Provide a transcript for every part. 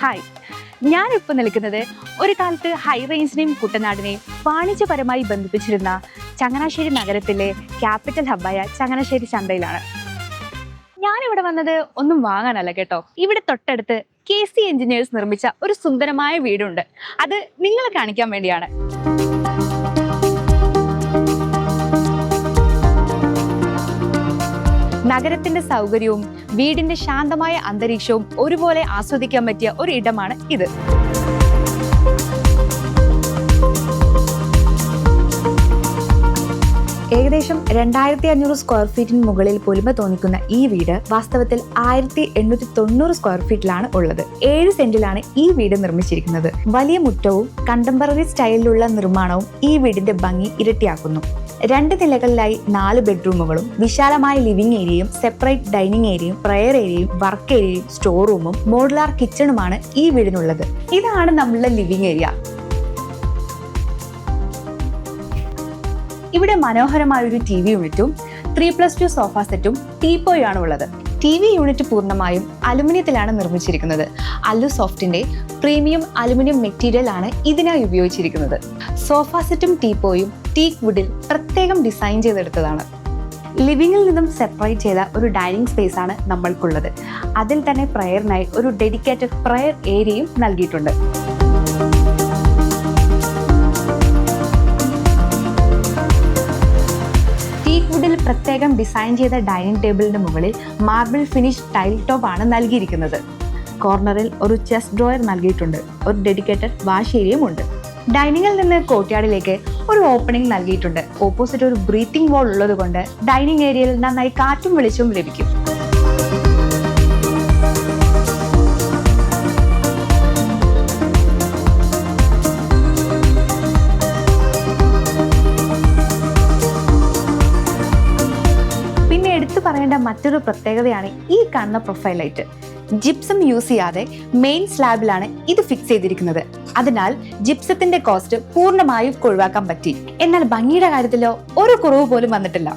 Hi, ഞാനിപ്പോൾ നിൽക്കുന്നത് ഒരു കാലത്ത് ഹൈ റേഞ്ചിനെയും കുട്ടനാടിനെയും വാണിജ്യപരമായി ബന്ധിപ്പിച്ചിരുന്ന ചങ്ങനാശ്ശേരി നഗരത്തിലെ ക്യാപിറ്റൽ ഹബ്ബായ ചങ്ങനാശ്ശേരി ചന്തയിലാണ്. ഞാനിവിടെ വന്നത് ഒന്നും വാങ്ങാനല്ല കേട്ടോ. ഇവിടെ തൊട്ടടുത്ത് KC എഞ്ചിനീയേഴ്സ് നിർമ്മിച്ച ഒരു സുന്ദരമായ വീടുണ്ട്. അത് നിങ്ങളെ കാണിക്കാൻ വേണ്ടിയാണ്. നഗരത്തിന്റെ സൗകര്യവും വീടിന്റെ ശാന്തമായ അന്തരീക്ഷവും ഒരുപോലെ ആസ്വദിക്കാൻ പറ്റിയ ഒരു ഇടമാണ് ഇത്. ഏകദേശം 2500 സ്ക്വയർ ഫീറ്റിന് മുകളിൽ പൊലിമ തോന്നിക്കുന്ന ഈ വീട് വാസ്തവത്തിൽ 1890 സ്ക്വയർ ഫീറ്റിലാണ് ഉള്ളത്. 7 സെന്റിലാണ് ഈ വീട് നിർമ്മിച്ചിരിക്കുന്നത്. വലിയ മുറ്റവും കണ്ടംപററി സ്റ്റൈലിലുള്ള നിർമ്മാണവും ഈ വീടിന്റെ ഭംഗി ഇരട്ടിയാക്കുന്നു. 2 നിലകളിലായി 4 ബെഡ്റൂമുകളും വിശാലമായ ലിവിംഗ് ഏരിയയും സെപ്പറേറ്റ് ഡൈനിങ് ഏരിയയും പ്രയർ ഏരിയയും വർക്ക് ഏരിയയും സ്റ്റോർ റൂമും മോഡുലാർ കിച്ചണുമാണ് ഈ വീടിനുള്ളത്. ഇതാണ് നമ്മളുടെ ലിവിംഗ് ഏരിയ. ഇവിടെ മനോഹരമായ ഒരു TV യൂണിറ്റും 3+2 സോഫ സെറ്റും ടീപ്പോയാണ് ഉള്ളത്. TV യൂണിറ്റ് പൂർണ്ണമായും അലുമിനിയത്തിലാണ് നിർമ്മിച്ചിരിക്കുന്നത്. അലുസോഫ്റ്റിന്റെ പ്രീമിയം അലുമിനിയം മെറ്റീരിയൽ ആണ് ഇതിനായി ഉപയോഗിച്ചിരിക്കുന്നത്. സോഫ സെറ്റും ടീപ്പോയും ടീക്ക് വുഡിൽ പ്രത്യേകം ഡിസൈൻ ചെയ്തെടുത്തതാണ്. ലിവിംഗിൽ നിന്നും സെപ്പറേറ്റ് ചെയ്ത ഒരു ഡൈനിങ് സ്പേസ് ആണ് നമ്മൾക്കുള്ളത്. അതിൽ തന്നെ പ്രയറിനായി ഒരു ഡെഡിക്കേറ്റഡ് പ്രയർ ഏരിയയും നൽകിയിട്ടുണ്ട്. വുഡിൽ പ്രത്യേകം ഡിസൈൻ ചെയ്ത ഡൈനിങ് ടേബിളിന് മുകളിൽ മാർബിൾ ഫിനിഷ് ടൈൽ ടോപ്പ് ആണ് നൽകിയിരിക്കുന്നത്. കോർണറിൽ ഒരു ചെസ്റ്റ് ഡ്രോയർ നൽകിയിട്ടുണ്ട്. ഒരു ഡെഡിക്കേറ്റഡ് വാഷ് ഏരിയയും ഉണ്ട്. ഡൈനിങ്ങിൽ നിന്ന് കോർട്ട്യാർഡിലേക്ക് ഒരു ഓപ്പണിംഗ് നൽകിയിട്ടുണ്ട്. ഓപ്പോസിറ്റ് ഒരു ബ്രീത്തിങ് വാൾ ഉള്ളത് കൊണ്ട് ഡൈനിങ് ഏരിയയിൽ നന്നായി കാറ്റും വെളിച്ചവും ലഭിക്കും. പറയേണ്ട മറ്റൊരു പ്രത്യേകതയാണ് ഈ കാണുന്ന പ്രൊഫൈൽ ലൈറ്റ്. ജിപ്സം യൂസ് ചെയ്യാതെ മെയിൻ സ്ലാബിലാണ് ഇത് ഫിക്സ് ചെയ്തിരിക്കുന്നത്. അതിനാൽ ജിപ്സത്തിന്റെ കോസ്റ്റ് പൂർണ്ണമായും ഒഴിവാക്കാൻ പറ്റി. എന്നാൽ ഭംഗിയുടെ കാര്യത്തിലോ ഒരു കുറവ് പോലും വന്നിട്ടില്ല.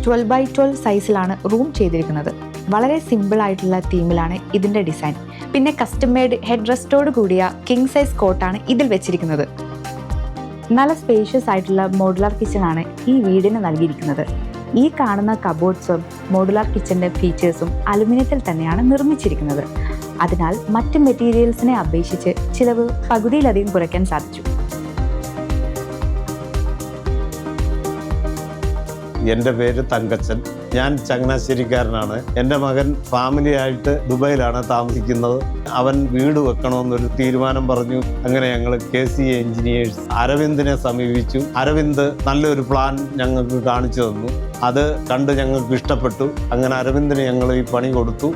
12x12 സൈസിലാണ് റൂം ചെയ്തിരിക്കുന്നത്. വളരെ സിമ്പിൾ ആയിട്ടുള്ള തീമിലാണ് ഇതിന്റെ ഡിസൈൻ. പിന്നെ കസ്റ്റം മെയ്ഡ് ഹെഡ് റെസ്റ്റോട് കൂടിയ കിങ് സൈസ് കോട്ടാണ് ഇതിൽ വെച്ചിരിക്കുന്നത്. നല്ല സ്പേഷ്യസ് ആയിട്ടുള്ള മോഡുലാർ കിച്ചൺ ആണ് ഈ വീടിന് നൽകിയിരിക്കുന്നത്. ഈ കാണുന്ന കബോർഡ്സും മോഡുലാർ കിച്ചന്റെ ഫീച്ചേഴ്സും അലുമിനിയത്തിൽ തന്നെയാണ് നിർമ്മിച്ചിരിക്കുന്നത്. അതിനാൽ മറ്റ് മെറ്റീരിയൽസിനെ അപേക്ഷിച്ച് ചിലവ് പകുതിയിലധികം കുറയ്ക്കാൻ സാധിച്ചു. എൻ്റെ പേര് തങ്കച്ചൻ. ഞാൻ ചങ്ങനാശ്ശേരിക്കാരനാണ്. എൻ്റെ മകൻ ഫാമിലിയായിട്ട് ദുബൈയിലാണ് താമസിക്കുന്നത്. അവൻ വീട് വെക്കണമെന്നൊരു തീരുമാനം പറഞ്ഞു. അങ്ങനെ ഞങ്ങൾ KC എഞ്ചിനീയേഴ്സ് അരവിന്ദിനെ സമീപിച്ചു. അരവിന്ദ് നല്ലൊരു പ്ലാൻ ഞങ്ങൾക്ക് കാണിച്ചു തന്നു. അത് കണ്ട് ഞങ്ങൾക്ക് ഇഷ്ടപ്പെട്ടു. അങ്ങനെ അരവിന്ദിന് ഞങ്ങൾ ഈ പണി കൊടുത്തു.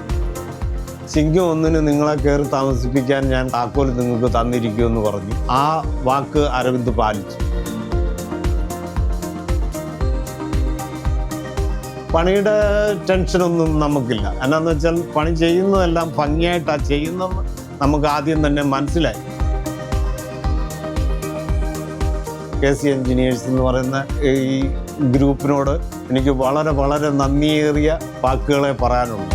ചിങ്ങം 1 നിങ്ങളെ കയറി താമസിപ്പിക്കാൻ ഞാൻ താക്കോൽ നിങ്ങൾക്ക് തന്നിരിക്കുമെന്ന് പറഞ്ഞു. ആ വാക്ക് അരവിന്ദ് പാലിച്ചു. പണിയുടെ ടെൻഷനൊന്നും നമുക്കില്ല. എന്നാന്ന് വെച്ചാൽ പണി ചെയ്യുന്നതെല്ലാം ഭംഗിയായിട്ടാണ് ചെയ്യുന്നതെന്ന് നമുക്ക് ആദ്യം തന്നെ മനസ്സിലായി. KC എഞ്ചിനീയേഴ്സ് എന്ന് പറയുന്ന ഈ ഗ്രൂപ്പിനോട് എനിക്ക് വളരെ വളരെ നന്ദിയേറിയ വാക്കുകളെ പറയാനുള്ളൂ.